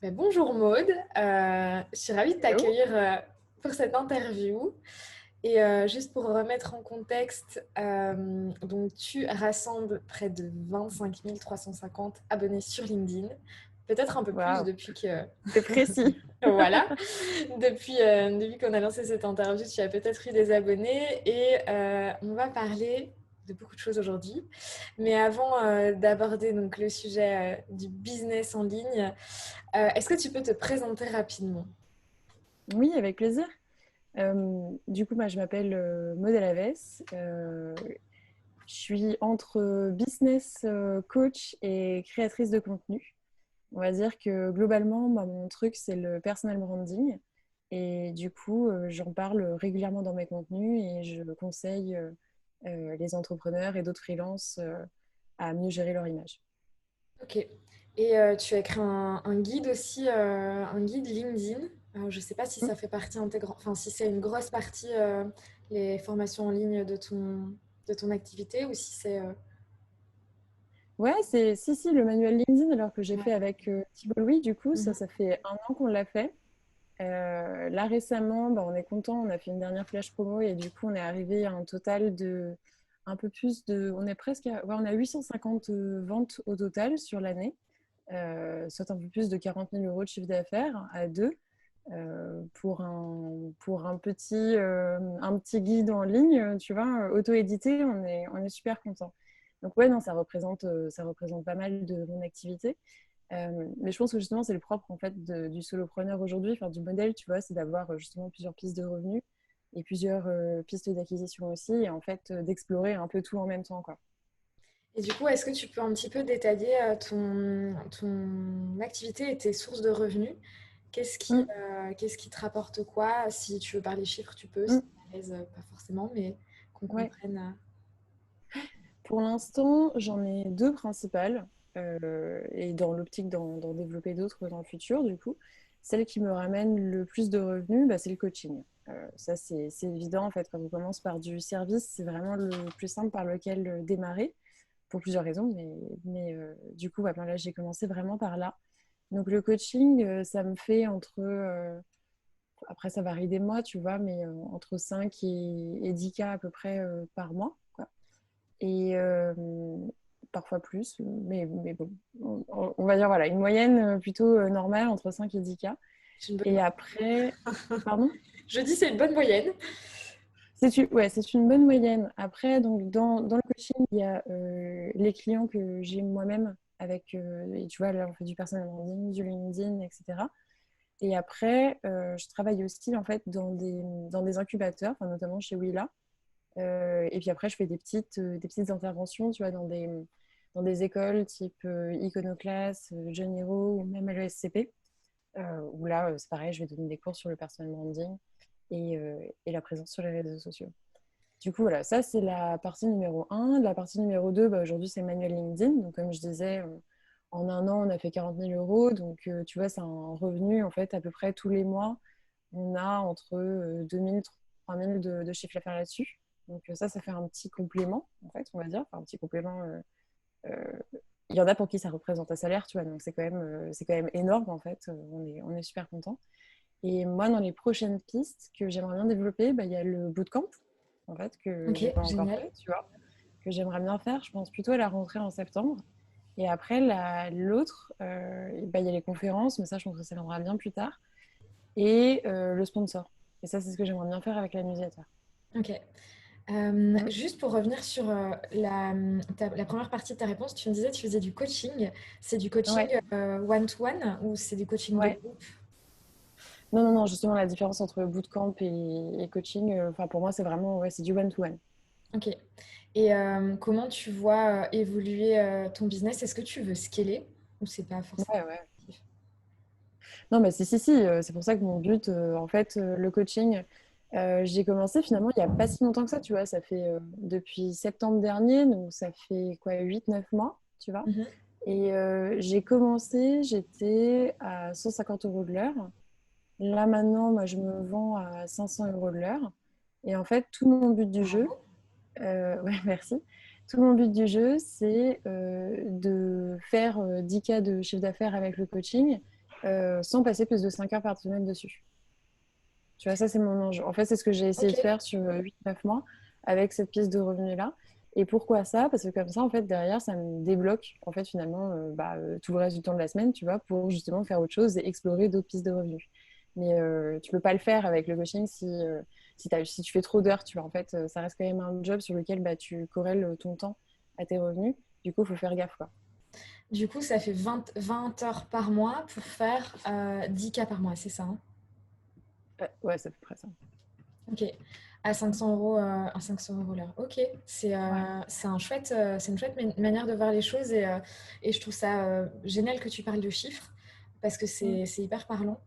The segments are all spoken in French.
Bonjour Maude. Je suis ravie de Hello. t'accueillir pour cette interview. Et juste pour remettre en contexte, donc tu rassembles près de 25 350 abonnés sur LinkedIn, peut-être un peu plus Waouh, depuis que c'est précis. voilà, depuis qu'on a lancé cette interview, tu as peut-être eu des abonnés et on va parler de beaucoup de choses aujourd'hui. Mais avant d'aborder donc le sujet du business en ligne, est-ce que tu peux te présenter rapidement? Oui, avec plaisir. Du coup, moi, je m'appelle Maud Alaves. Je suis entre business coach et créatrice de contenu. On va dire que globalement, moi, mon truc, c'est le personal branding. Et du coup, j'en parle régulièrement dans mes contenus et je conseille les entrepreneurs et d'autres freelances à mieux gérer leur image. Ok. Et tu as écrit un guide aussi, un guide LinkedIn. Je ne sais pas si ça fait partie intégrante, enfin si c'est une grosse partie, les formations en ligne de ton activité ou si c'est... Ouais, c'est si, le manuel LinkedIn, alors que j'ai fait Ouais. avec Thibault Louis, du coup, Mhm. ça fait 1 an qu'on l'a fait. Là, récemment, bah, on est content, on a fait une dernière flash promo et du coup, on est arrivé à un total de un peu plus de. On est presque ouais, on a 850 ventes au total sur l'année, soit un peu plus de 40 000 euros de chiffre d'affaires à deux. Pour un petit guide en ligne, tu vois, auto-édité, on est super content. Donc ouais, non, ça représente pas mal de mon activité. Mais je pense que justement, c'est le propre en fait du solopreneur aujourd'hui, enfin du modèle, tu vois, c'est d'avoir justement plusieurs pistes de revenus et plusieurs pistes d'acquisition aussi, et en fait d'explorer un peu tout en même temps, quoi. Et du coup, est-ce que tu peux un petit peu détailler ton activité et tes sources de revenus? Mm, Qu'est-ce qui te rapporte quoi? Si tu veux parler chiffres, tu peux, si mm, t'es à l'aise, pas forcément, mais qu'on ouais. comprenne. Pour l'instant, j'en ai deux principales, et dans l'optique d'en développer d'autres dans le futur, du coup. Celle qui me ramène le plus de revenus, bah, c'est le coaching. Ça, c'est évident, en fait, quand on commence par du service, c'est vraiment le plus simple par lequel démarrer, pour plusieurs raisons. Du coup, ouais, ben là, j'ai commencé vraiment par là. Donc, le coaching, ça me fait après, ça varie des mois, tu vois, mais entre 5 et 10 cas à peu près par mois, quoi. Et parfois plus, mais bon, on va dire voilà, une moyenne plutôt normale entre 5 et 10 cas. C'est une bonne Et moyenne. après, pardon? Je dis c'est une bonne moyenne. Ouais, c'est une bonne moyenne. Après, donc, dans le coaching, il y a les clients que j'ai moi-même avec, et tu vois, là, on fait du personal branding, du LinkedIn, etc. Et après, je travaille aussi en fait dans des incubateurs, enfin, notamment chez Willa. Et puis après, je fais des petites interventions, tu vois, dans des écoles type Iconoclast, John Hero ou même l'ESCP, où là, c'est pareil, je vais donner des cours sur le personal branding et la présence sur les réseaux sociaux. Du coup, voilà, ça, c'est la partie numéro un. La partie numéro 2, bah, aujourd'hui, c'est manuel LinkedIn. Donc, comme je disais, en 1 an, on a fait 40 000 euros. Donc, tu vois, c'est un revenu, en fait, à peu près tous les mois. On a entre 2 000 3 000 de chiffre d'affaires là-dessus. Donc, ça fait un petit complément, en fait, on va dire. Enfin, un petit complément. Euh, il y en a pour qui ça représente un salaire, tu vois. Donc, c'est quand même énorme, en fait. On est super content. Et moi, dans les prochaines pistes que j'aimerais bien développer, bah, il y a le bootcamp, en fait, que Ok, j'ai pas encore génial. fait, tu vois, que j'aimerais bien faire. Je pense plutôt à la rentrée en septembre. Et après, l'autre, bah, il y a les conférences, mais ça, je pense que ça viendra bien plus tard. Et le sponsor. Et ça, c'est ce que j'aimerais bien faire avec la newsletter. Ok. Mm. Juste pour revenir sur la première partie de ta réponse, tu me disais que tu faisais du coaching. C'est du coaching Ouais, one-to-one ou c'est du coaching de ouais. groupe? Non, non, non, justement, la différence entre bootcamp et coaching, enfin, pour moi, c'est vraiment, ouais, c'est du one-to-one. Ok. Et comment tu vois évoluer ton business? Est-ce que tu veux scaler ou c'est pas forcément Ouais, ouais. l'objectif? Non, mais si, c'est pour ça que mon but, en fait, le coaching, j'ai commencé finalement il n'y a pas si longtemps que ça, tu vois, ça fait depuis septembre dernier, donc ça fait quoi, 8 9 mois, tu vois. Mhm. Et j'ai commencé, j'étais à 150 euros de l'heure. Là maintenant, moi, je me vends à 500 euros de l'heure. Et en fait, tout mon but du jeu, Bravo. ouais, merci. Tout mon but du jeu, c'est de faire 10 cas de chiffre d'affaires avec le coaching sans passer plus de 5 heures par semaine dessus. Tu vois, ça, c'est mon enjeu. En fait, c'est ce que j'ai essayé Ok. de faire sur 8-9 mois avec cette piste de revenus-là. Et pourquoi ça? Parce que comme ça, en fait, derrière, ça me débloque, en fait, finalement, tout le reste du temps de la semaine, tu vois, pour justement faire autre chose et explorer d'autres pistes de revenus. Mais tu peux pas le faire avec le coaching si tu fais trop d'heures, tu vois. En fait, ça reste quand même un job sur lequel tu corrèles ton temps à tes revenus. Du coup, il faut faire gaffe, quoi. Du coup, ça fait 20 heures par mois pour faire 10 cas par mois, c'est ça, hein? Ouais, c'est à peu près ça. Ok. À 500 euros, à 500 euros l'heure. Ok. Ouais. C'est une chouette manière de voir les choses et je trouve ça génial que tu parles de chiffres parce que Mm. c'est hyper parlant.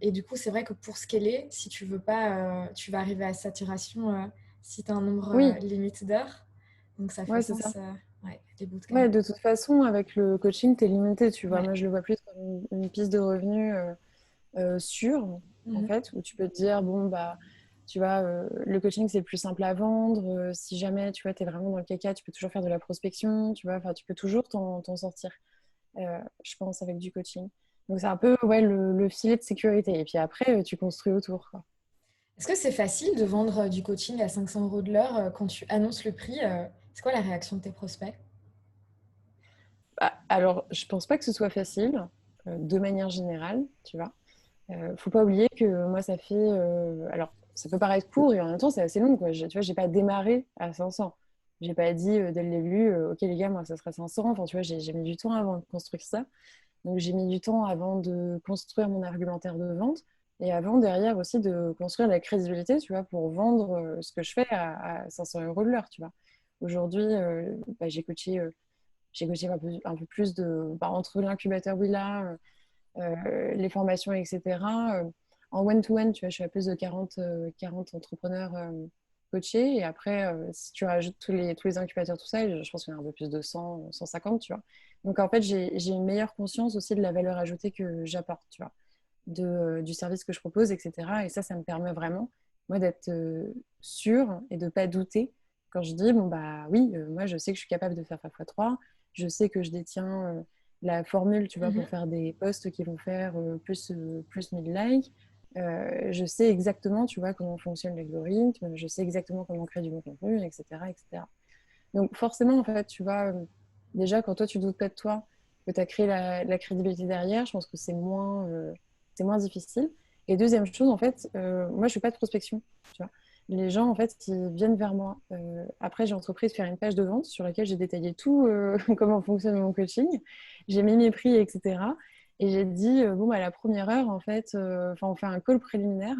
Et du coup, c'est vrai que pour scaler, si tu veux pas, tu vas arriver à saturation si tu as un nombre Oui, limite d'heures. Donc ça fait ouais, c'est ça. sens, ouais, les bootcamps. Ouais, de toute façon, avec le coaching, tu es limité, tu vois. Ouais. Moi, je le vois plus comme une piste de revenus sûre, en Mhm. fait, où tu peux te dire, bon, bah, tu vois, le coaching, c'est le plus simple à vendre. Si jamais, tu vois, tu es vraiment dans le caca, tu peux toujours faire de la prospection, tu vois, enfin, tu peux toujours t'en sortir, je pense, avec du coaching. Donc, c'est un peu, ouais, le filet de sécurité. Et puis après, tu construis autour, quoi. Est-ce que c'est facile de vendre du coaching à 500 euros de l'heure quand tu annonces le prix c'est quoi la réaction de tes prospects? Bah, alors, je pense pas que ce soit facile, de manière générale, tu vois. Faut pas oublier que moi, ça fait. Alors, ça peut paraître court et en même temps, c'est assez long, quoi. Tu vois, j'ai pas démarré à 500. J'ai pas dit dès le début, OK, les gars, moi, ça sera 500. Enfin, tu vois, j'ai mis du temps avant de construire ça. Donc, j'ai mis du temps avant de construire mon argumentaire de vente et avant, derrière aussi, de construire la crédibilité, tu vois, pour vendre ce que je fais à 500 euros de l'heure, tu vois. Aujourd'hui, j'ai coaché un peu plus entre l'incubateur Willa, les formations, etc. En one-to-one, tu vois, je suis à plus de 40 entrepreneurs coachés. Et après, si tu rajoutes tous les incubateurs, tout ça, je pense qu'il y en a un peu plus de 100, 150, tu vois. Donc, en fait, j'ai une meilleure conscience aussi de la valeur ajoutée que j'apporte, tu vois, du service que je propose, etc. Et ça me permet vraiment, moi, d'être sûre et de ne pas douter quand je dis, bon, bah oui, moi, je sais que je suis capable de faire x3. Je sais que je détiens la formule, tu vois, pour Mhm. faire des posts qui vont faire plus 1000 likes. Je sais exactement, tu vois, comment fonctionne l'algorithme. Je sais exactement comment créer du bon contenu, etc., etc. Donc, forcément, en fait, tu vois, déjà, quand toi, tu doutes pas de toi, que tu as créé la crédibilité derrière, je pense que c'est moins difficile. Et deuxième chose, en fait, moi, je fais pas de prospection, tu vois. Les gens, en fait, ils viennent vers moi. Après, j'ai entrepris de faire une page de vente sur laquelle j'ai détaillé tout, comment fonctionne mon coaching. J'ai mis mes prix, etc. Et j'ai dit, bon, bah, la première heure, en fait, on fait un call préliminaire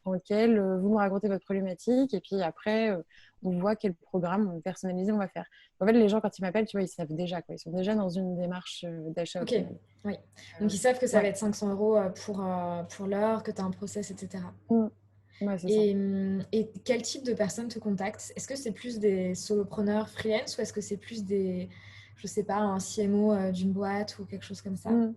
dans lequel vous me racontez votre problématique. Et puis après, on voit quel programme personnalisé on va faire. En fait, les gens, quand ils m'appellent, tu vois, ils savent déjà, quoi. Ils sont déjà dans une démarche d'achat au Ok, final. oui. Euh, Donc ils savent que ça va ouais. être 500 euros pour l'heure, que tu as un process, etc. Mm. Ouais, c'est ça. Et quel type de personnes te contactent? Est-ce que c'est plus des solopreneurs freelance ou est-ce que c'est plus des, je sais pas, un CMO d'une boîte ou quelque chose comme ça? Mm.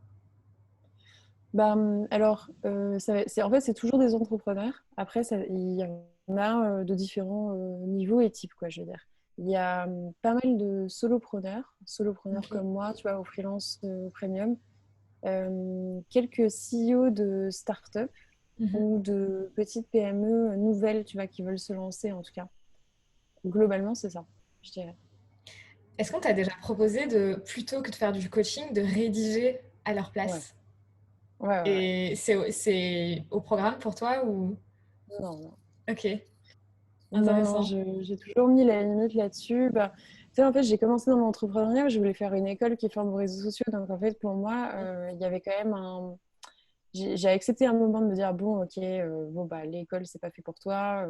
Bah, alors, en fait, c'est toujours des entrepreneurs. Après, il y en a de différents niveaux et types, quoi, je veux dire. Il y a pas mal de solopreneurs Ok. comme moi, tu vois, au freelance premium. Quelques CEO de start-up Mhm. ou de petites PME nouvelles, tu vois, qui veulent se lancer en tout cas. Globalement, c'est ça, je dirais. Est-ce qu'on t'a déjà proposé de, plutôt que de faire du coaching, de rédiger à leur Ouais, place? ouais, ouais, ouais. Et c'est au programme pour toi ou... Non, non. Ok, Non, non, intéressant. j'ai toujours mis la limite là-dessus. Bah, tu sais, en fait, j'ai commencé dans l'entrepreneuriat, je voulais faire une école qui forme aux réseaux sociaux. Donc, en fait, pour moi, il y avait quand même un. J'ai accepté un moment de me dire, bon, ok, bon, bah, l'école, c'est pas fait pour toi.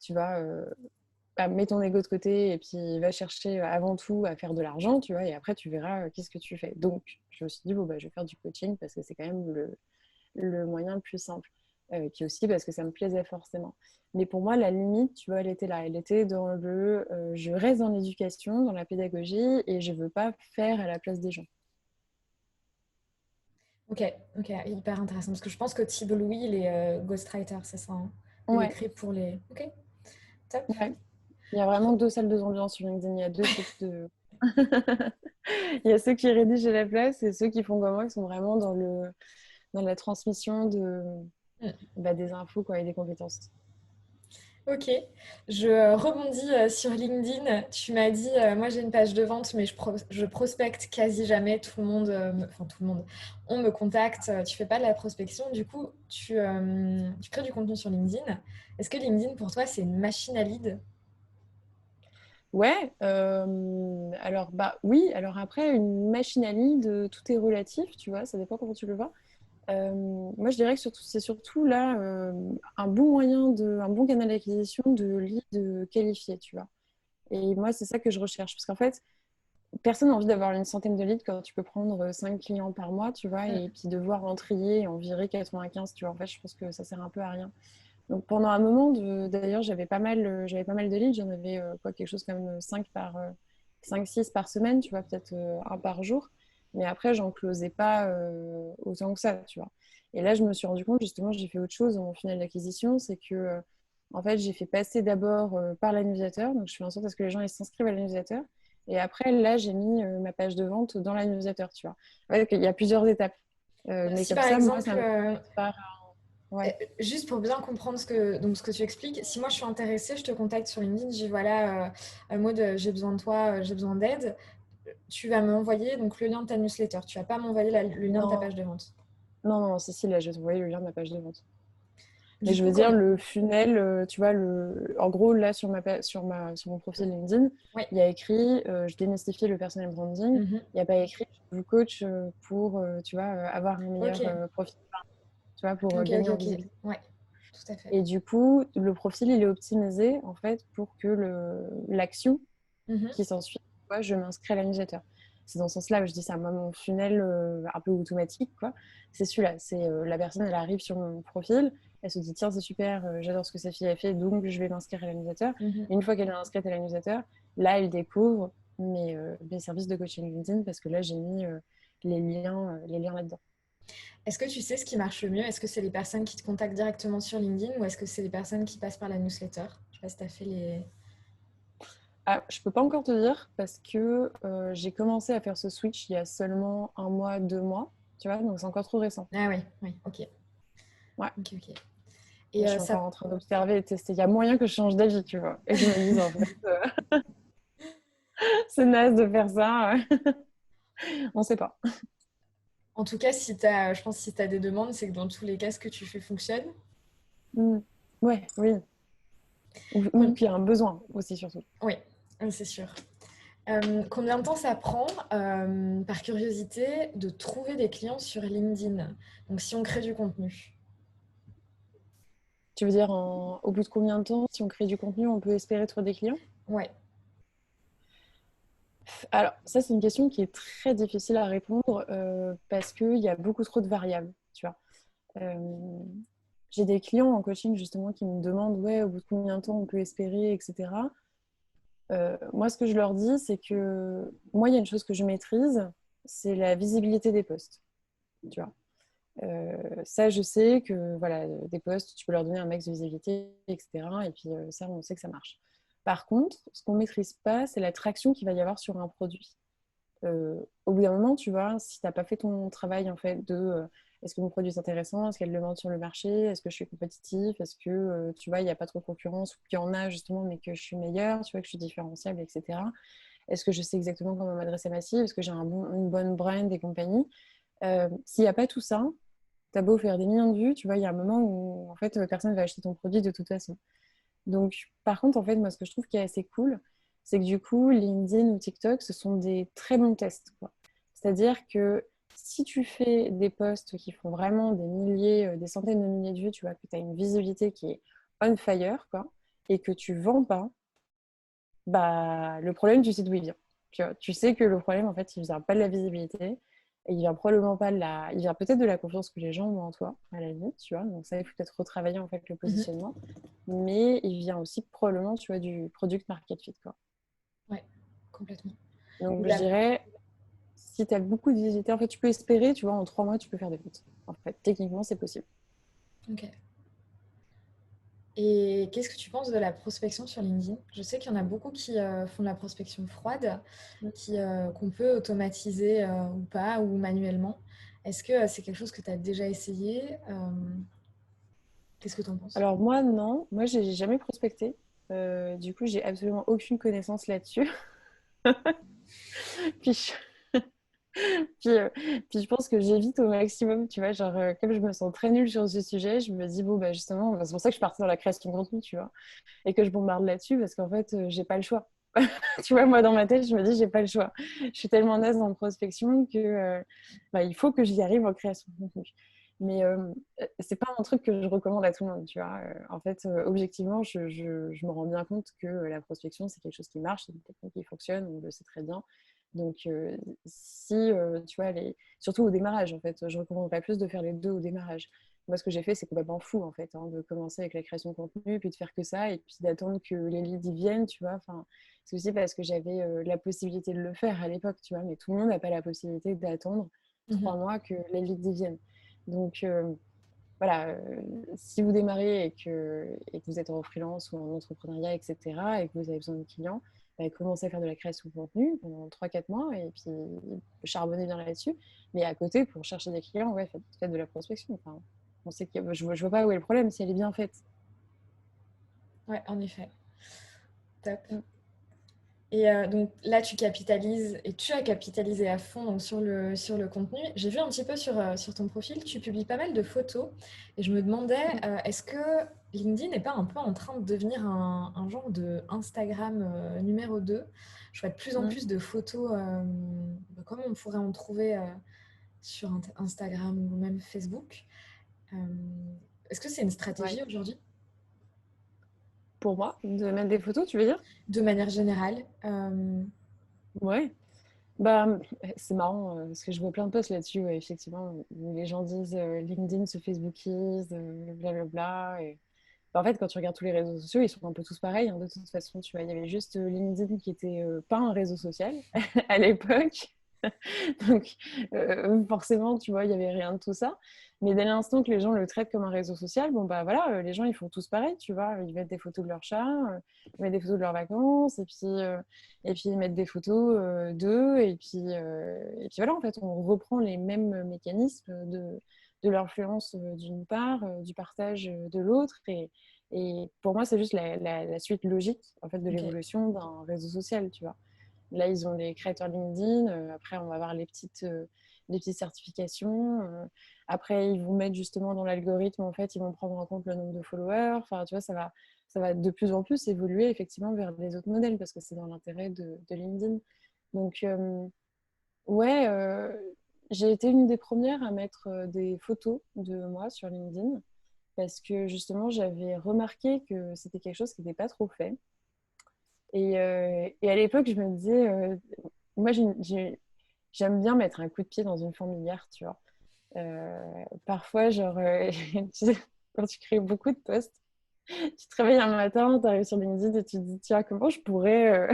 Tu vois, bah, mets ton ego de côté et puis va chercher avant tout à faire de l'argent, tu vois, et après, tu verras qu'est-ce que tu fais. Donc, je me suis dit, bon, bah, je vais faire du coaching parce que c'est quand même le moyen le plus simple. Puis aussi parce que ça me plaisait forcément. Mais pour moi, la limite, tu vois, elle était là. Elle était dans je reste dans l'éducation, dans la pédagogie, et je veux pas faire à la place des gens. Ok, ok, hyper intéressant. Parce que je pense que Thibault Louis, il est ghostwriter, c'est ça, hein? Il Ouais, écrit pour les... Ok, top. ouais. Il y a vraiment deux salles, deux ambiances sur LinkedIn. Il y a deux types de. Il y a ceux qui rédigent à la place et ceux qui font comme moi, qui sont vraiment dans la transmission des infos quoi, et des compétences. Ok, je rebondis sur LinkedIn. Tu m'as dit, moi j'ai une page de vente, mais je prospecte quasi jamais. Tout le monde, enfin tout le monde, on me contacte. Tu fais pas de la prospection, du coup, tu crées du contenu sur LinkedIn. Est-ce que LinkedIn pour toi c'est une machine à lead? Ouais, alors bah oui, alors après, une machine à lead, tout est relatif, tu vois, ça dépend comment tu le vois. Moi, je dirais que c'est surtout là un bon un bon canal d'acquisition de leads qualifiés, tu vois. Et moi, c'est ça que je recherche. Parce qu'en fait, personne n'a envie d'avoir une centaine de leads quand tu peux prendre 5 clients par mois, tu vois, et Mm. puis devoir en trier et en virer 95, tu vois. En fait, je pense que ça sert un peu à rien. Donc pendant un moment, d'ailleurs, j'avais pas mal de leads. J'en avais quelque chose comme 5, 6 par semaine, tu vois, peut-être un par jour. Mais après, j'en closais pas autant que ça, tu vois. Et là, je me suis rendu compte, justement, j'ai fait autre chose dans mon funnel d'acquisition, c'est que en fait, j'ai fait passer d'abord par la newsletter. Donc, je fais en sorte à ce que les gens ils s'inscrivent à la newsletter. Et après, là, j'ai mis ma page de vente dans la newsletter, tu vois. En fait, il y a plusieurs étapes. Mais Si comme par ça, moi, ça exemple, me par... Euh, Ouais. juste pour bien comprendre ce que tu expliques, si moi je suis intéressée, je te contacte sur LinkedIn, je dis voilà, Maud, j'ai besoin de toi, j'ai besoin d'aide. Tu vas m'envoyer donc le lien de ta newsletter. Tu vas pas m'envoyer le lien de ta Non, page de vente. non, si, là, je vais t'envoyer le lien de ma page de vente. Mais Du je coup, veux dire, comme. le funnel, tu vois, en gros, là, sur mon profil LinkedIn, Oui. il y a écrit je démystifie le personal branding. Mhm. Il n'y a pas écrit je vous coach pour, tu vois, avoir un Ok, meilleur profil, tu vois, pour ok, ok, gagner en ok. visibilité. Ouais, tout à fait. Et du coup, le profil, il est optimisé, en fait, pour que l'action Mhm. qui s'ensuit, moi, je m'inscris à la newsletter. C'est dans ce sens-là où je dis ça. Moi, mon funnel un peu automatique, quoi, c'est celui-là. C'est la personne, elle arrive sur mon profil, elle se dit tiens, c'est super, j'adore ce que cette fille a fait, donc je vais m'inscrire à la newsletter. Mhm. Et une fois qu'elle est inscrite à la newsletter, là, elle découvre mes services de coaching LinkedIn parce que là, j'ai mis les liens là-dedans. Est-ce que tu sais ce qui marche le mieux? Est-ce que c'est les personnes qui te contactent directement sur LinkedIn ou est-ce que c'est les personnes qui passent par la newsletter? Je sais pas si tu as fait les. Ah, je peux pas encore te dire parce que j'ai commencé à faire ce switch il y a seulement un mois, 2 mois, tu vois, donc c'est encore trop récent. Ah oui, oui, ok. Ouais. Ok, ok. Je Et suis ça. encore en train d'observer et de tester. Il y a moyen que je change d'avis, tu vois. Et que je me dise, en fait, c'est naze de faire ça. On sait pas. En tout cas, je pense que si tu as des demandes, c'est que dans tous les cas, ce que tu fais fonctionne. Mm. Ouais, oui. Ou Com- qu'il y a un besoin aussi, surtout. Oui, c'est sûr. Combien de temps ça prend, par curiosité, de trouver des clients sur LinkedIn? Donc, si on crée du contenu. Tu veux dire, au bout de combien de temps, si on crée du contenu, on peut espérer trouver des clients? Ouais. Alors, ça, c'est une question qui est très difficile à répondre parce qu'il y a beaucoup trop de variables, tu vois. Euh, j'ai des clients en coaching, justement, qui me demandent, ouais, au bout de combien de temps on peut espérer, etc. Moi, ce que je leur dis, c'est que moi, il y a une chose que je maîtrise, c'est la visibilité des posts. Tu vois. Ça, je sais que voilà, des posts, tu peux leur donner un max de visibilité, etc. Et puis ça, on sait que ça marche. Par contre, ce qu'on ne maîtrise pas, c'est la traction qu'il va y avoir sur un produit. Au bout d'un moment, tu vois, si tu n'as pas fait ton travail en fait de est-ce que mon produit est intéressant, est-ce qu'il y a de la demande sur le marché, est-ce que je suis compétitif, est-ce que tu vois, il n'y a pas trop de concurrence ou qu'il y en a justement, mais que je suis meilleure, tu vois, que je suis différenciable, etc. Est-ce que je sais exactement comment m'adresser à ma cible, est-ce que j'ai une bonne brand et compagnie. S'il n'y a pas tout ça, tu as beau faire des millions de vues, tu vois, il y a un moment où en fait personne ne va acheter ton produit de toute façon. Donc, par contre, en fait, moi, ce que je trouve qui est assez cool, c'est que du coup, LinkedIn ou TikTok, ce sont des très bons tests, quoi. C'est-à-dire que si tu fais des posts qui font vraiment des milliers, des centaines de milliers de vues, tu vois, que tu as une visibilité qui est on fire, quoi, et que tu vends pas, bah, le problème, tu sais d'où il vient. Tu vois, tu sais que le problème, en fait, il vient pas de la visibilité, et il vient probablement pas de la... Il vient peut-être de la confiance que les gens ont en toi, à la limite, tu vois. Donc ça, il faut peut-être retravailler, en fait, le Mhm. positionnement. Mais il vient aussi probablement, tu vois, du product market fit, quoi. Ouais, complètement. Ou Donc je la. dirais, si tu as beaucoup de visibilité, en fait, tu peux espérer, tu vois, en 3 mois, tu peux faire des ventes. En fait, techniquement, c'est possible. Ok. Et qu'est-ce que tu penses de la prospection sur LinkedIn? Je sais qu'il y en a beaucoup qui font de la prospection froide, qu'on peut automatiser ou pas, ou manuellement. Est-ce que c'est quelque chose que tu as déjà essayé? Qu'est-ce que tu en penses? Alors moi, non. Moi, j'ai jamais prospecté. Du coup, j'ai absolument aucune connaissance là-dessus. Puis, puis, euh, puis je pense que j'évite au maximum, tu vois, genre, comme je me sens très nulle sur ce sujet, je me dis, bon, bah, justement, bah, c'est pour ça que je suis partie dans la création de contenu, tu vois, et que je bombarde là-dessus, parce qu'en fait, j'ai pas le choix. Tu vois, moi, dans ma tête, je me dis, j'ai pas le choix. Je suis tellement naze en prospection que bah, il faut que j'y arrive en création de contenu. Mais c'est pas un truc que je recommande à tout le monde, tu vois. En fait, objectivement, je me rends bien compte que la prospection, c'est quelque chose qui marche, c'est une technique qui fonctionne, on le sait très bien. Donc, si, tu vois, surtout au démarrage, en fait, je recommande pas plus de faire les deux au démarrage. Moi, ce que j'ai fait, c'est complètement fou, en fait, hein, de commencer avec la création de contenu, puis de faire que ça, et puis d'attendre que les leads y viennent, tu vois. Enfin, c'est aussi parce que j'avais la possibilité de le faire à l'époque, tu vois, mais tout le monde n'a pas la possibilité d'attendre Mhm. 3 mois que les leads y viennent. Donc, voilà, si vous démarrez et que vous êtes en freelance ou en entrepreneuriat, etc., et que vous avez besoin de clients, bah, commencez à faire de la création de contenu pendant 3-4 mois et puis charbonnez bien là-dessus. Mais à côté, pour chercher des clients, ouais, faites de la prospection. Enfin, on sait que, je vois pas où est le problème si elle est bien faite. Ouais, en effet. Top. Mm. Et donc là, tu capitalises et tu as capitalisé à fond donc, sur le contenu. J'ai vu un petit peu sur ton profil, tu publies pas mal de photos et je me demandais, est-ce que LinkedIn n'est pas un peu en train de devenir un genre de Instagram numéro 2? Je vois de plus en Mm. plus de photos, comme on pourrait en trouver sur Instagram ou même Facebook. Euh, Est-ce que c'est une Ouais. stratégie aujourd'hui, Pour moi, de mettre des photos, tu veux dire? de manière générale? Ouais. Bah, c'est marrant parce que je vois plein de posts là-dessus, ouais, effectivement, où les gens disent LinkedIn se Facebookise, blablabla. Et... bah, en fait, quand tu regardes tous les réseaux sociaux, ils sont un peu tous pareils, hein, de toute façon. Tu vois, il y avait juste LinkedIn qui était pas un réseau social à l'époque. Donc, forcément, tu vois, il n'y avait rien de tout ça. Mais dès l'instant que les gens le traitent comme un réseau social, bon, bah voilà, les gens, ils font tous pareil, tu vois. Ils mettent des photos de leur chat, ils mettent des photos de leurs vacances, et puis ils mettent des photos d'eux, et puis voilà, en fait, on reprend les mêmes mécanismes de l'influence d'une part, du partage de l'autre. Et pour moi, c'est juste la suite logique, en fait, de Ok, l'évolution d'un réseau social, tu vois. Là, ils ont les créateurs LinkedIn. Après, on va avoir les petites certifications. Après, ils vont mettre justement dans l'algorithme, en fait, ils vont prendre en compte le nombre de followers. Enfin, tu vois, ça va de plus en plus évoluer effectivement vers les autres modèles parce que c'est dans l'intérêt de LinkedIn. Donc, ouais, j'ai été une des premières à mettre des photos de moi sur LinkedIn parce que justement, j'avais remarqué que c'était quelque chose qui n'était pas trop fait. Et à l'époque, je me disais, moi, j'aime bien mettre un coup de pied dans une fourmilière, tu vois. Parfois, genre, tu sais, quand tu crées beaucoup de posts, tu te réveilles un matin, tu arrives sur LinkedIn et tu te dis, tiens, comment je pourrais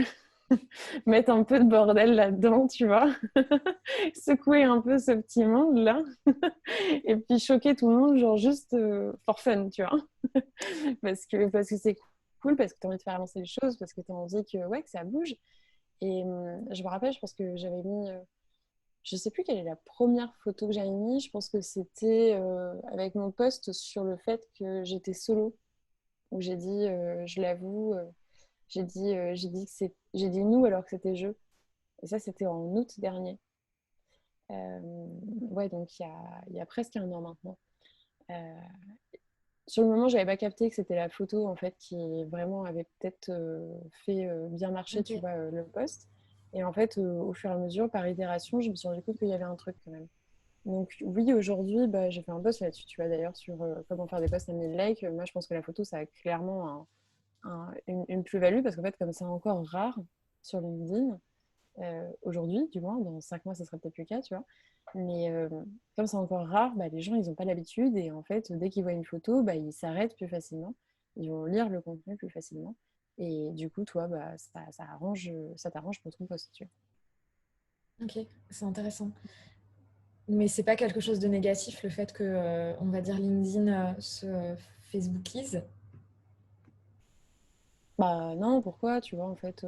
mettre un peu de bordel là-dedans, tu vois, secouer un peu ce petit monde-là, et puis choquer tout le monde, genre juste for fun, tu vois, parce que c'est cool, parce que tu as envie de faire avancer les choses, parce que tu as envie que, ouais, que ça bouge. Et je me rappelle, je pense que j'avais mis, je sais plus quelle est la première photo que j'avais mis, je pense que c'était avec mon post sur le fait que j'étais solo, où j'ai dit, je l'avoue, j'ai dit nous alors que c'était je. Et ça, c'était en août dernier. Ouais, donc il y a presque un an maintenant. Euh, sur le moment, j'avais pas capté que c'était la photo en fait qui vraiment avait peut-être fait bien marcher, ok. tu vois, le post. Et en fait, au fur et à mesure, par itération, je me suis rendu compte qu'il y avait un truc quand même. Donc oui, aujourd'hui, bah, j'ai fait un post là-dessus, tu vois, d'ailleurs, sur comment faire des posts à 1000 likes. Moi, je pense que la photo, ça a clairement une plus-value parce qu'en fait, comme c'est encore rare sur LinkedIn, aujourd'hui, du moins, dans 5 mois, ça sera peut-être plus le cas, tu vois. Mais comme c'est encore rare, bah, les gens, ils n'ont pas l'habitude. Et en fait, dès qu'ils voient une photo, bah, ils s'arrêtent plus facilement. Ils vont lire le contenu plus facilement. Et du coup, toi, bah, ça t'arrange pour ton post, tu Ok, c'est intéressant. Mais c'est pas quelque chose de négatif le fait que, on va dire, LinkedIn se Facebookise. Bah non, pourquoi, tu vois, en fait,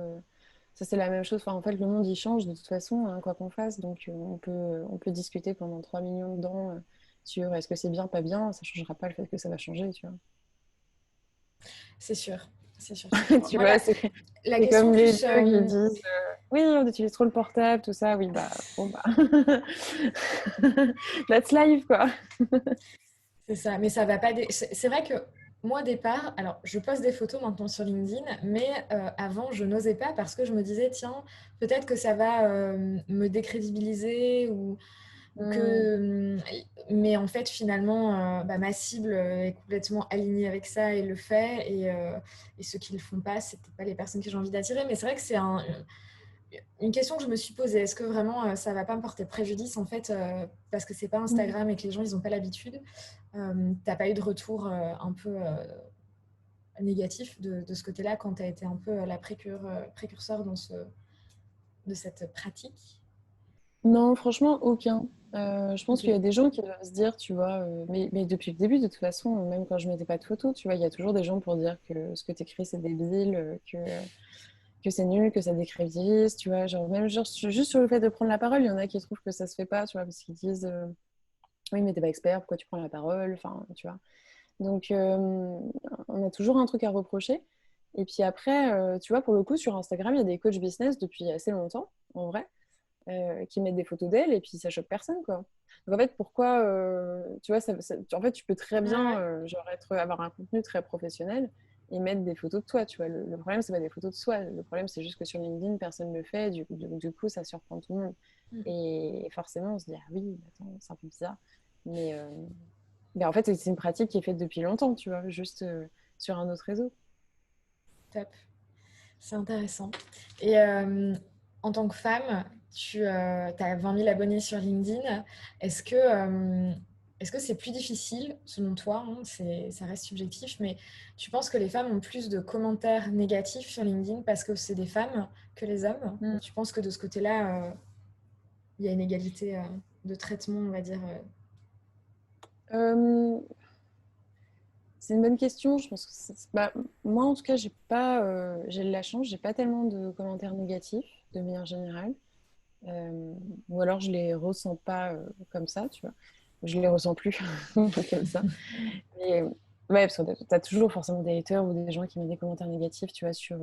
ça c'est la même chose. Enfin, en fait, le monde il change de toute façon, hein, quoi qu'on fasse. Donc, on peut discuter pendant 3 millions de ans sur est-ce que c'est bien, pas bien. Ça changera pas le fait que ça va changer, tu vois. C'est sûr, c'est sûr, c'est sûr. Tu Moi, vois, la c'est question comme les plus... vieux qui disent oui, on utilise trop le portable, tout ça. Oui, bah, bon, bah. That's life, quoi. C'est ça, mais ça va pas. C'est vrai que moi, au départ, alors je poste des photos maintenant sur LinkedIn, mais avant, je n'osais pas parce que je me disais, tiens, peut-être que ça va me décrédibiliser ou Mm. que. Mais en fait, finalement, bah, ma cible est complètement alignée avec ça et le fait. Et ceux qui le font pas, c'est peut-être pas les personnes que j'ai envie d'attirer. Mais c'est vrai que c'est une question que je me suis posée. Est-ce que vraiment ça va pas me porter préjudice en fait parce que c'est pas Mm. Instagram et que les gens ils ont pas l'habitude. T'as pas eu de retour un peu négatif de ce côté-là quand tu as été un peu la précurseur de cette pratique? Non, franchement, aucun. Je pense Ok. qu'il y a des gens qui doivent se dire, tu vois, mais depuis le début, de toute façon, même quand je mettais pas de photos, tu vois, il y a toujours des gens pour dire que ce que tu écris, c'est débile, que c'est nul, que ça décrédibilise, tu vois. Genre, même genre, juste sur le fait de prendre la parole, il y en a qui trouvent que ça se fait pas, tu vois, parce qu'ils disent, oui, mais t'es pas expert, pourquoi tu prends la parole? Enfin, tu vois. Donc, on a toujours un truc à reprocher. Et puis après, tu vois, pour le coup, sur Instagram, il y a des coachs business depuis assez longtemps, en vrai qui mettent des photos d'elle et puis ça choque personne quoi. Donc en fait pourquoi tu vois en fait tu peux très Ouais, bien ouais. genre avoir un contenu très professionnel et mettre des photos de toi tu vois le problème c'est pas des photos de soi le problème c'est juste que sur LinkedIn personne ne le fait du coup ça surprend tout le monde Mm. et forcément on se dit ah oui attends c'est un peu bizarre mais, euh, mais en fait c'est une pratique qui est faite depuis longtemps tu vois juste sur un autre réseau. Top. C'est intéressant. Et en tant que femme, tu as 20 000 abonnés sur LinkedIn. Est-ce que est-ce que c'est plus difficile, selon toi, hein, ça reste subjectif, mais tu penses que les femmes ont plus de commentaires négatifs sur LinkedIn parce que c'est des femmes que les hommes? Ou Mm. tu penses que de ce côté-là, il y a une égalité de traitement, on va dire Euh, C'est une bonne question. Je pense que bah, moi, en tout cas, j'ai de la chance. J'ai pas tellement de commentaires négatifs de manière générale. Euh, ou alors, je les ressens pas comme ça, tu vois. Je les ressens plus comme ça. Mais ouais, parce que t'as toujours forcément des haters ou des gens qui mettent des commentaires négatifs, tu vois, sur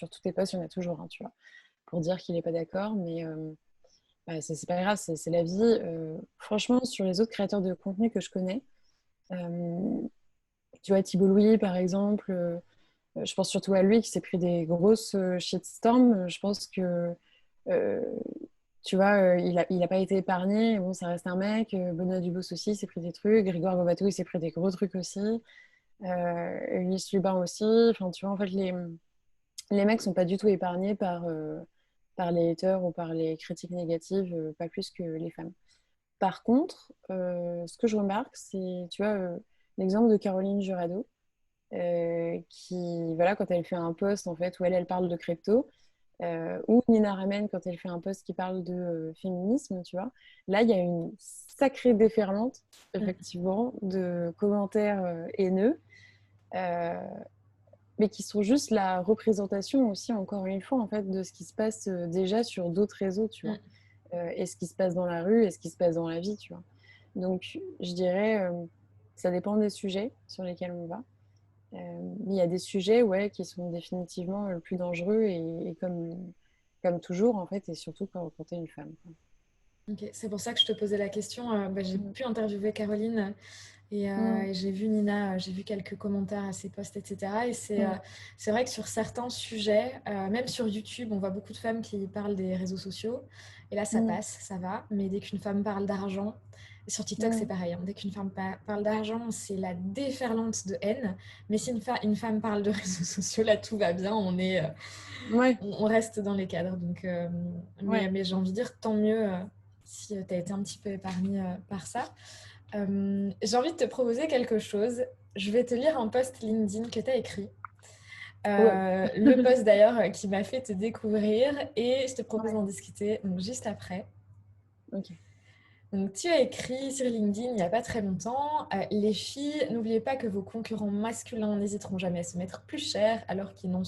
tous tes posts, il y en a toujours, hein, tu vois, pour dire qu'il est pas d'accord. Mais bah, c'est pas grave, c'est la vie. Franchement, sur les autres créateurs de contenu que je connais, euh, tu vois, Thibault Louis, par exemple, je pense surtout à lui qui s'est pris des grosses shitstorms. Je pense que, euh, tu vois, il a pas été épargné. Bon, ça reste un mec. Benoît Dubos aussi s'est pris des trucs. Grégoire Lovato, il s'est pris des gros trucs aussi. Ulysse Lubin aussi. Enfin, tu vois, en fait, les mecs sont pas du tout épargnés par les haters ou par les critiques négatives, pas plus que les femmes. Par contre, ce que je remarque, c'est, tu vois, l'exemple de Caroline Jurado qui, voilà, quand elle fait un post en fait où elle parle de crypto, ou Nina Ramen quand elle fait un post qui parle de féminisme, tu vois, là il y a une sacrée déferlante, Mm. effectivement, de commentaires haineux, euh, mais qui sont juste la représentation aussi, encore une fois, en fait, de ce qui se passe déjà sur d'autres réseaux, tu vois, Mm. et ce qui se passe dans la rue, et ce qui se passe dans la vie, tu vois. Donc, je dirais, ça dépend des sujets sur lesquels on va. Il y a des sujets ouais, qui sont définitivement le plus dangereux et comme toujours, en fait, et surtout quand tu es une femme. Ok. C'est pour ça que je te posais la question. Bah, j'ai Mm. pu interviewer Caroline. Mm. Et j'ai vu Nina, j'ai vu quelques commentaires à ses posts, etc. Et Mm. c'est vrai que sur certains sujets, même sur YouTube, on voit beaucoup de femmes qui parlent des réseaux sociaux. Et là, ça Mm. passe, ça va. Mais dès qu'une femme parle d'argent, et sur TikTok, c'est Mm. pareil, hein. Dès qu'une femme parle d'argent, c'est la déferlante de haine. Mais si une femme parle de réseaux sociaux, là, tout va bien. Ouais, On reste dans les cadres. Donc, ouais. mais j'ai envie de dire, tant mieux si tu as été un petit peu épargnée par ça. J'ai envie de te proposer quelque chose. Je vais te lire un post LinkedIn que tu as écrit. Wow. Le post d'ailleurs qui m'a fait te découvrir et je te propose Ouais. d'en discuter donc, juste après. Ok. Donc, tu as écrit sur LinkedIn il n'y a pas très longtemps les filles, n'oubliez pas que vos concurrents masculins n'hésiteront jamais à se mettre plus cher alors qu'ils n'ont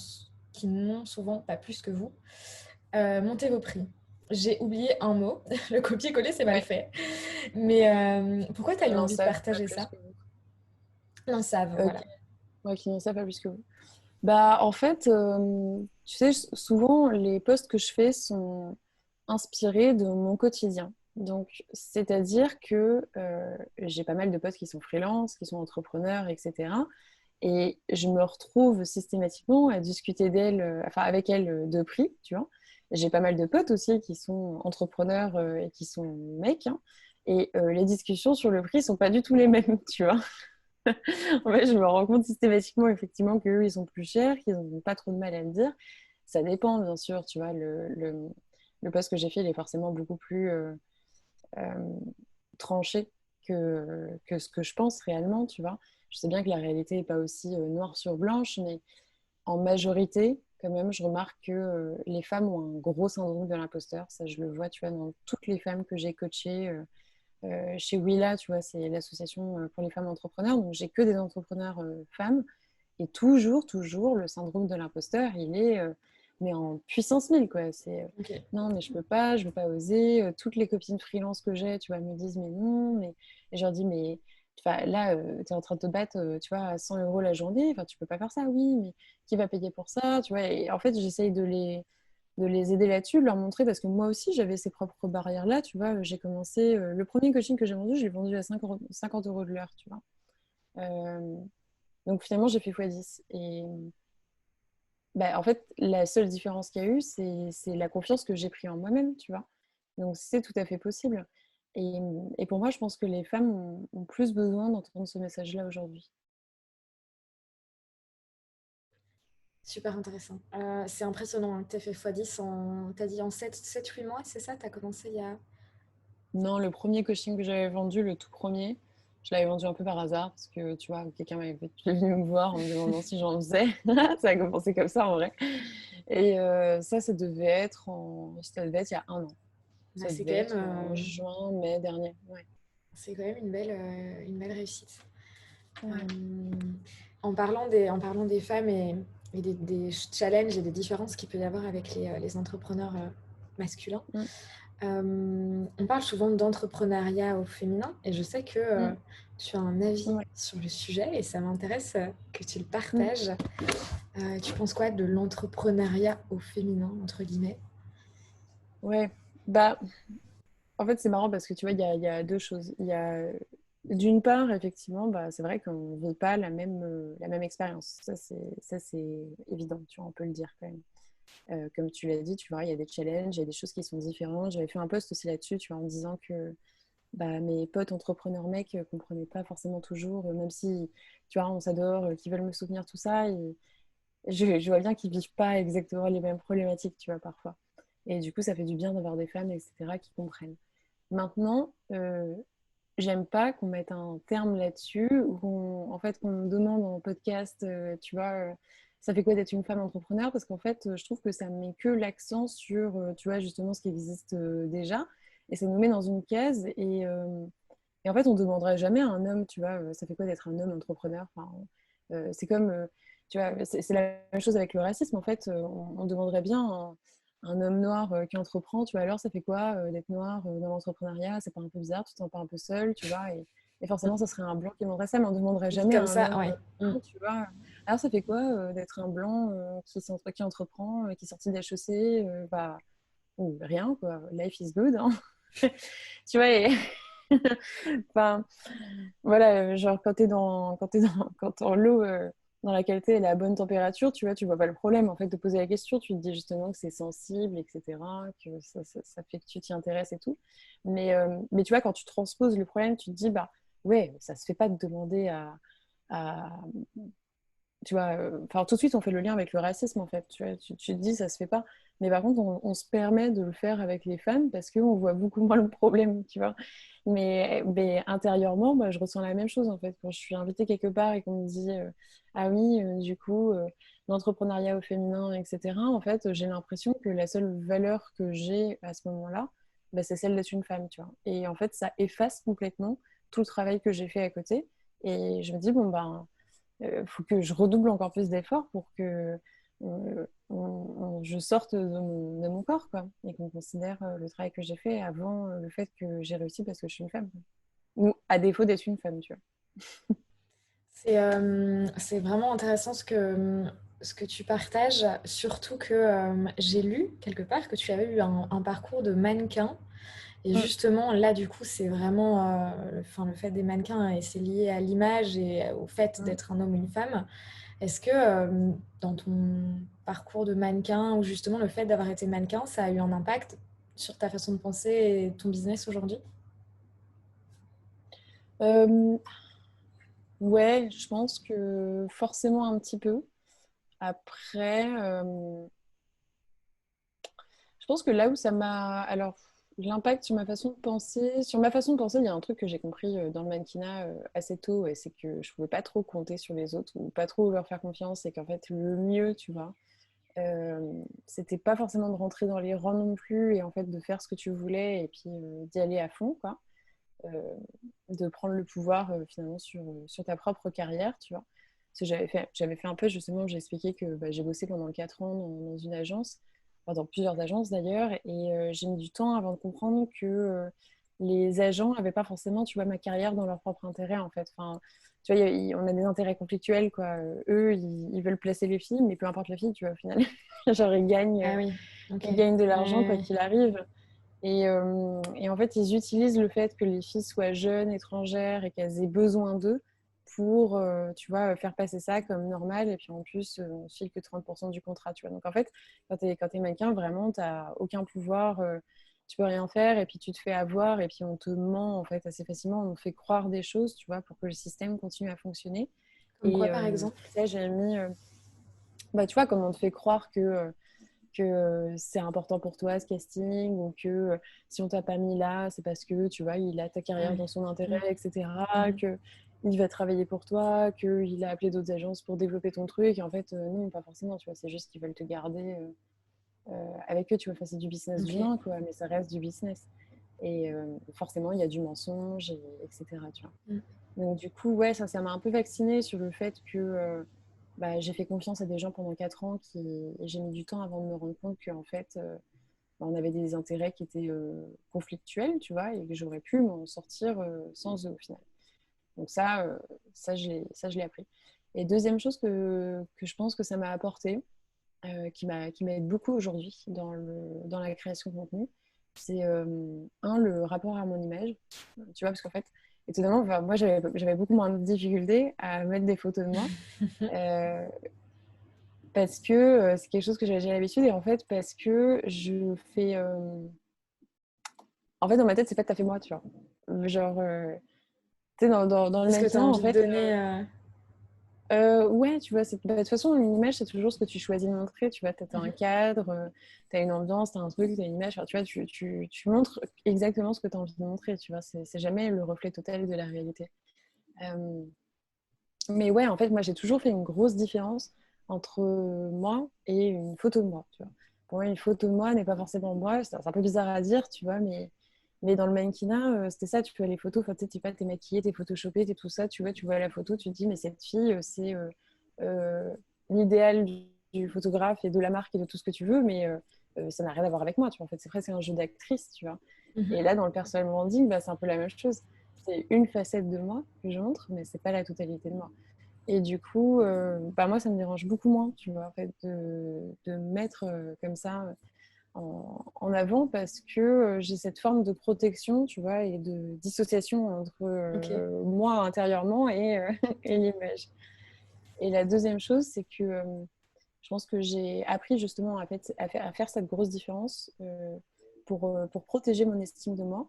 qui n'ont souvent pas plus que vous, montez vos prix. J'ai oublié un mot, le copier-coller c'est mal Ouais, fait. Mais pourquoi tu as eu n'en envie de savent pas partager plus ça? que vous. Non, savent, Ok, voilà. ouais, qui n'en savent pas plus que vous. Bah, en fait, tu sais, souvent, les posts que je fais sont inspirés de mon quotidien. Donc, c'est-à-dire que j'ai pas mal de potes qui sont freelance, qui sont entrepreneurs, etc. Et je me retrouve systématiquement à discuter d'elles, enfin avec elles de prix, tu vois. J'ai pas mal de potes aussi qui sont entrepreneurs et qui sont mecs, hein. Et les discussions sur le prix sont pas du tout les mêmes, tu vois. En fait, je me rends compte systématiquement, effectivement, qu'eux, ils sont plus chers, qu'ils n'ont pas trop de mal à le dire. Ça dépend, bien sûr, tu vois. Le poste que j'ai fait, il est forcément beaucoup plus euh, tranché que ce que je pense réellement, tu vois. Je sais bien que la réalité n'est pas aussi noire sur blanche, mais en majorité, quand même, je remarque que les femmes ont un gros syndrome de l'imposteur. Ça, je le vois, tu vois, dans toutes les femmes que j'ai coachées. Chez Willa, tu vois, c'est l'association pour les femmes entrepreneurs. Donc, j'ai que des entrepreneurs femmes. Et toujours, toujours, le syndrome de l'imposteur, il est mais en puissance 1000, quoi. C'est Ok. non, mais je peux pas, je veux pas oser. Toutes les copines freelance que j'ai, tu vois, me disent, mais non. Mais... Et je leur dis, mais enfin, là, tu es en train de te battre, tu vois, à 100 euros la journée. Enfin, tu peux pas faire ça, oui, mais qui va payer pour ça, tu vois. Et en fait, j'essaye de les aider là-dessus, de leur montrer, parce que moi aussi, j'avais ces propres barrières-là, tu vois. J'ai commencé, le premier coaching que j'ai vendu, je l'ai vendu à 50 euros de l'heure, tu vois. Euh, donc finalement, j'ai fait x10. Et bah, en fait, la seule différence qu'il y a eu, c'est la confiance que j'ai pris en moi-même, tu vois. Donc c'est tout à fait possible. Et, et pour moi, je pense que les femmes ont plus besoin d'entendre ce message-là aujourd'hui. Super intéressant. C'est impressionnant hein, que tu aies fait x10 en, t'as dit en 7-8 mois, c'est ça? Tu as commencé il y a... Non, le premier coaching que j'avais vendu, le tout premier, je l'avais vendu un peu par hasard parce que tu vois, quelqu'un m'avait venu me voir en me demandant si j'en faisais. Ça a commencé comme ça en vrai. Et ça devait être il y a un an. Bah, Ça devait être en euh, juin, mai dernier. Ouais. c'est quand même une belle réussite. Ouais. Euh, en parlant des femmes et des challenges et des différences qu'il peut y avoir avec les entrepreneurs masculins, Mm, on parle souvent d'entrepreneuriat au féminin et je sais que mm, tu as un avis ouais. sur le sujet et ça m'intéresse que tu le Mm. partages. Tu penses quoi de l'entrepreneuriat au féminin, entre guillemets? Ouais. Bah, en fait, c'est marrant parce que tu vois, il y a deux choses. Il y a, d'une part, effectivement, bah, c'est vrai qu'on ne vit pas la même expérience. Ça, c'est évident, tu vois, on peut le dire quand même. Comme tu l'as dit, tu vois, il y a des challenges, il y a des choses qui sont différentes. J'avais fait un post aussi là-dessus, tu vois, en disant que bah, mes potes entrepreneurs mecs ne comprenaient pas forcément toujours, même si, tu vois, on s'adore, qu'ils veulent me soutenir, tout ça. Et je vois bien qu'ils ne vivent pas exactement les mêmes problématiques, tu vois, parfois. Et du coup, ça fait du bien d'avoir des femmes, etc., qui comprennent. Maintenant, j'aime pas qu'on mette un terme là-dessus, ou en fait, qu'on me demande en podcast, tu vois, ça fait quoi d'être une femme entrepreneur? Parce qu'en fait, je trouve que ça met que l'accent sur, tu vois, justement ce qui existe déjà, et ça nous met dans une case, et en fait, on ne demanderait jamais à un homme, tu vois, ça fait quoi d'être un homme entrepreneur? Enfin, c'est comme, tu vois, c'est la même chose avec le racisme, en fait, on demanderait bien un homme noir qui entreprend, tu vois, alors ça fait quoi d'être noir dans l'entrepreneuriat? C'est pas un peu bizarre, tu te sens pas un peu seul, tu vois, et forcément, ça serait un blanc qui demanderait ça, mais on ne demanderait Dit jamais à comme un ça, homme, ouais. blanc, tu vois, alors ça fait quoi d'être un blanc qui entreprend, qui est sorti d'HEC, bah, ou rien, quoi, life is good, hein. Tu vois, et enfin, voilà, genre quand l'eau dans la qualité elle est à bonne température, tu vois, tu vois pas le problème en fait de poser la question. Tu te dis justement que c'est sensible, etc., que ça fait que tu t'y intéresses et tout. Mais tu vois, quand tu transposes le problème, tu te dis, bah ouais, ça se fait pas de demander à tu vois, enfin, tout de suite, on fait le lien avec le racisme, en fait. Tu vois, tu te dis, ça se fait pas. Mais par contre, on se permet de le faire avec les femmes parce qu'on voit beaucoup moins le problème, tu vois. Mais intérieurement, bah, je ressens la même chose, en fait. Quand je suis invitée quelque part et qu'on me dit, ah oui, du coup, l'entrepreneuriat au féminin, etc., en fait, j'ai l'impression que la seule valeur que j'ai à ce moment-là, bah, c'est celle d'être une femme, tu vois. Et en fait, ça efface complètement tout le travail que j'ai fait à côté. Et je me dis, bon, ben faut que je redouble encore plus d'efforts je sorte de mon corps, quoi, et qu'on considère le travail que j'ai fait avant le fait que j'ai réussi parce que je suis une femme, quoi. Ou à défaut d'être une femme, tu vois. C'est vraiment intéressant ce que tu partages, surtout que j'ai lu quelque part que tu avais eu un parcours de mannequin. Et Mm. justement, là, du coup, c'est vraiment enfin, le fait des mannequins et c'est lié à l'image et au fait Mm. d'être un homme ou une femme. Est-ce que dans ton parcours de mannequin ou justement le fait d'avoir été mannequin, ça a eu un impact sur ta façon de penser et ton business aujourd'hui? Euh, ouais, je pense que forcément un petit peu. Après, je pense que là où ça m'a... Alors, l'impact sur ma façon de penser, il y a un truc que j'ai compris dans le mannequinat assez tôt, et c'est que je pouvais pas trop compter sur les autres ou pas trop leur faire confiance, et qu'en fait, le mieux, tu vois, c'était pas forcément de rentrer dans les rangs non plus, et en fait, de faire ce que tu voulais, et puis d'y aller à fond, quoi. Euh, de prendre le pouvoir finalement sur ta propre carrière, tu vois. Parce que j'avais fait un peu, justement, j'ai expliqué que bah, j'ai bossé pendant 4 ans dans une agence, enfin, dans plusieurs agences d'ailleurs, et j'ai mis du temps avant de comprendre que les agents n'avaient pas forcément, tu vois, ma carrière dans leur propre intérêt, en fait. Enfin, tu vois, on a des intérêts conflictuels, quoi. Eux, ils veulent placer les filles, mais peu importe la fille, tu vois, au final. Genre, Ah oui, ok. ils gagnent de l'argent quoi Ouais, qu'il arrive. Et en fait, ils utilisent le fait que les filles soient jeunes, étrangères et qu'elles aient besoin d'eux pour, tu vois, faire passer ça comme normal. Et puis en plus, on file que 30% du contrat, tu vois. Donc en fait, quand t'es mannequin, vraiment, t'as aucun pouvoir, tu peux rien faire et puis tu te fais avoir et puis on te ment en fait assez facilement. On te fait croire des choses, tu vois, pour que le système continue à fonctionner. comme quoi par exemple? Ça, j'ai mis, bah, tu vois, comme on te fait croire que c'est important pour toi ce casting ou que si on t'a pas mis là, c'est parce que tu vois, il a ta Ah carrière oui. dans son intérêt, Mm, etc. mm. Que il va travailler pour toi, qu'il a appelé d'autres agences pour développer ton truc. Et en fait, non, pas forcément, tu vois, c'est juste qu'ils veulent te garder avec eux, tu vois. Enfin, c'est du business Ok. d'humain, quoi, mais ça reste du business. Et forcément, il y a du mensonge, etc. Tu vois. Mm. Donc, du coup, ouais, ça m'a un peu vaccinée sur le fait que bah, j'ai fait confiance à des gens pendant 4 ans et j'ai mis du temps avant de me rendre compte qu'en fait, bah, on avait des intérêts qui étaient conflictuels, tu vois, et que j'aurais pu m'en sortir sans eux au final. Donc ça, je l'ai appris. Et deuxième chose que je pense que ça m'a apporté, qui m'aide beaucoup aujourd'hui dans la création de contenu, c'est le rapport à mon image. Tu vois, parce qu'en fait, étonnamment, enfin, moi, j'avais beaucoup moins de difficultés à mettre des photos de moi. euh, Parce que c'est quelque chose que j'ai l'habitude et en fait parce que je fais en fait dans ma tête c'est pas tout à fait moi, tu vois, genre tu sais dans le C'est ce que tu as mannequinat en envie de fait donner. ouais tu vois bah, de toute façon une image c'est toujours ce que tu choisis de montrer, tu vois, t'as un Mhm. cadre, t'as une ambiance, t'as un truc, t'as une image, enfin, tu vois, tu montres exactement ce que t'as envie de montrer, tu vois, c'est jamais le reflet total de la réalité. Euh, mais ouais, en fait, moi, j'ai toujours fait une grosse différence entre moi et une photo de moi, tu vois. Pour moi, une photo de moi n'est pas forcément moi. C'est un peu bizarre à dire, tu vois, mais dans le mannequinat, c'était ça. Tu fais les photos, enfin, tu sais, t'es maquillée, t'es photoshopée, t'es tout ça, tu vois la photo, tu te dis, mais cette fille, c'est euh, l'idéal du photographe et de la marque et de tout ce que tu veux, mais ça n'a rien à voir avec moi, tu vois. En fait, c'est presque un jeu d'actrice, tu vois. Et Mhm. là, dans le personal branding, bah, c'est un peu la même chose. C'est une facette de moi que je montre, mais c'est pas la totalité de moi. Et du coup, bah moi, ça me dérange beaucoup moins, tu vois, en fait, de me mettre comme ça en avant parce que j'ai cette forme de protection, tu vois, et de dissociation entre Ok. moi intérieurement et l'image. Et la deuxième chose, c'est que je pense que j'ai appris justement à faire cette grosse différence pour protéger mon estime de moi.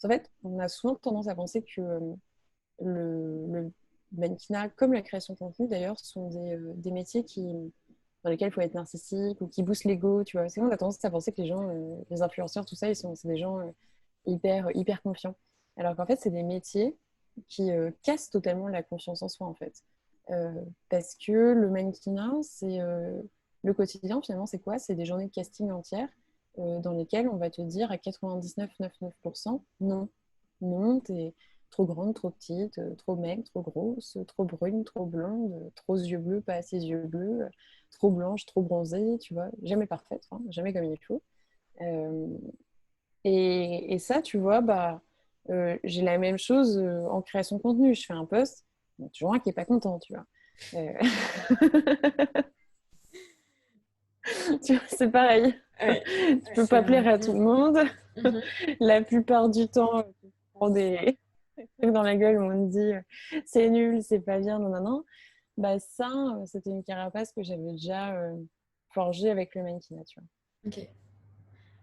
En fait, on a souvent tendance à penser que le mannequinat, comme la création de contenu d'ailleurs, sont des métiers dans lesquels il faut être narcissique ou qui boostent l'ego, tu vois. C'est on a tendance à penser que les gens, les influenceurs, tout ça, c'est des gens hyper confiants. Alors qu'en fait, c'est des métiers qui cassent totalement la confiance en soi, en fait. Euh, Parce que le mannequinat, c'est le quotidien, finalement, c'est quoi? C'est des journées de casting entières dans lesquelles on va te dire à 99,99% non. Non, trop grande, trop petite, trop maigre, trop grosse, trop brune, trop blonde, trop yeux bleus, pas assez yeux bleus, trop blanche, trop bronzée, tu vois. Jamais parfaite, hein, jamais comme il faut. Euh, et ça, tu vois, bah, j'ai la même chose en création de contenu. Je fais un post, il y en a toujours un qui n'est pas content, tu vois. Euh, tu vois, c'est pareil. Ouais, Tu peux c'est pas plaire à tout le monde. Mhm. La plupart du temps, tu prends des trucs dans la gueule où on te dit c'est nul, c'est pas bien, non, non, non. Bah, ça, c'était une carapace que j'avais déjà forgée avec le mannequinat, tu vois. Ok.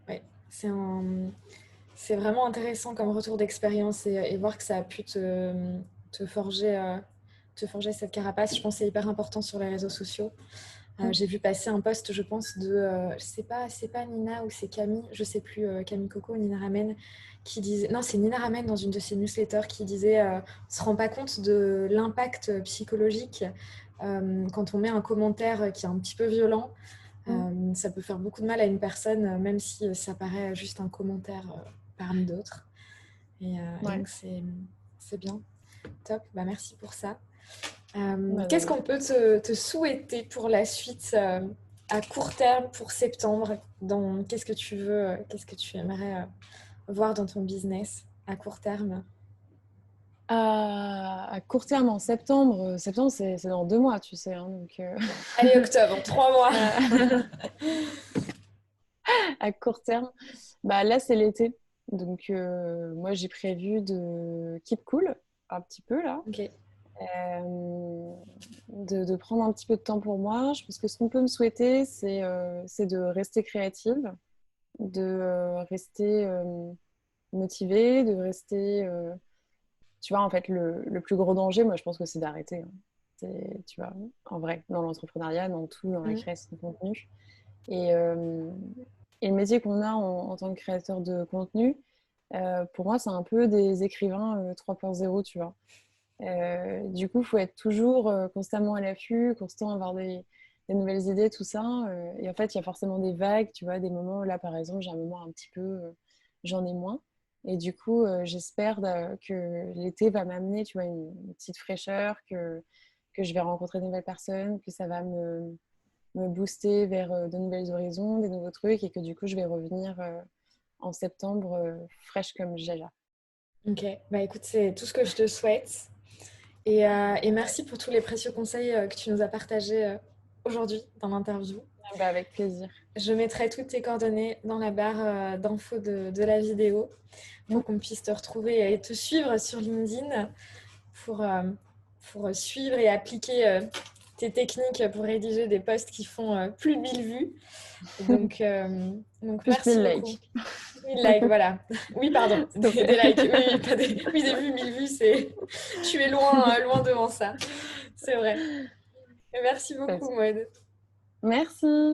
Ouais. C'est vraiment intéressant comme retour d'expérience et voir que ça a pu te te forger cette carapace. Je pense que c'est hyper important sur les réseaux sociaux. Mm. J'ai vu passer un post, je pense, je sais pas, c'est pas Nina ou c'est Camille, je sais plus, Camille Coco ou Nina Ramen, qui disait, non, c'est Nina Ramen dans une de ses newsletters qui disait, on se rend pas compte de l'impact psychologique quand on met un commentaire qui est un petit peu violent. Mm. Ça peut faire beaucoup de mal à une personne, même si ça paraît juste un commentaire parmi d'autres. Et Ouais, donc, c'est bien. Top, bah, merci pour ça. bah, de Qu'est-ce rien. qu'on peut te souhaiter pour la suite à court terme pour septembre qu'est-ce que tu veux, qu'est-ce que tu aimerais voir dans ton business à court terme? À court terme, en septembre, septembre c'est dans 2 mois, tu sais, hein, donc Allez, octobre, 3 mois. à, à court terme, bah là c'est l'été, donc moi j'ai prévu de keep cool un petit peu là, Ok. de prendre un petit peu de temps pour moi. Je pense que ce qu'on peut me souhaiter, c'est de rester créative, de rester motivée, de rester. Tu vois, en fait, le plus gros danger, moi, je pense que c'est d'arrêter, hein. Tu vois, en vrai, dans l'entrepreneuriat, dans tout, dans la Mhm. création de contenu. Et, euh, et le métier qu'on a en tant que créateur de contenu, pour moi, c'est un peu des écrivains 3.0, tu vois. Du coup, il faut être toujours constamment à l'affût, constamment avoir des nouvelles idées, tout ça. Et en fait, il y a forcément des vagues, tu vois, des moments, là par exemple, j'ai un moment un petit peu, j'en ai moins. Et du coup, j'espère que l'été va m'amener, tu vois, une petite fraîcheur, que je vais rencontrer de nouvelles personnes, que ça va me booster vers de nouvelles horizons, des nouveaux trucs, et que du coup, je vais revenir en septembre fraîche comme Jaja. Ok, bah écoute, c'est tout ce que je te souhaite. Et merci pour tous les précieux conseils que tu nous as partagés aujourd'hui dans l'interview. Ah bah, avec plaisir. Je mettrai toutes tes coordonnées dans la barre d'infos de la vidéo pour qu'on puisse te retrouver et te suivre sur LinkedIn pour, euh, pour suivre et appliquer tes techniques pour rédiger des posts qui font plus de 1000 vues. Donc Plus merci 1000 beaucoup. likes. 1000 likes, voilà. Oui, pardon, S'il te des likes. Oui, plaît. oui, pas des... oui, des vues, 1000 vues, c'est... Tu es loin, loin devant ça. C'est vrai. Merci Pas de beaucoup, souci. Maud. Merci.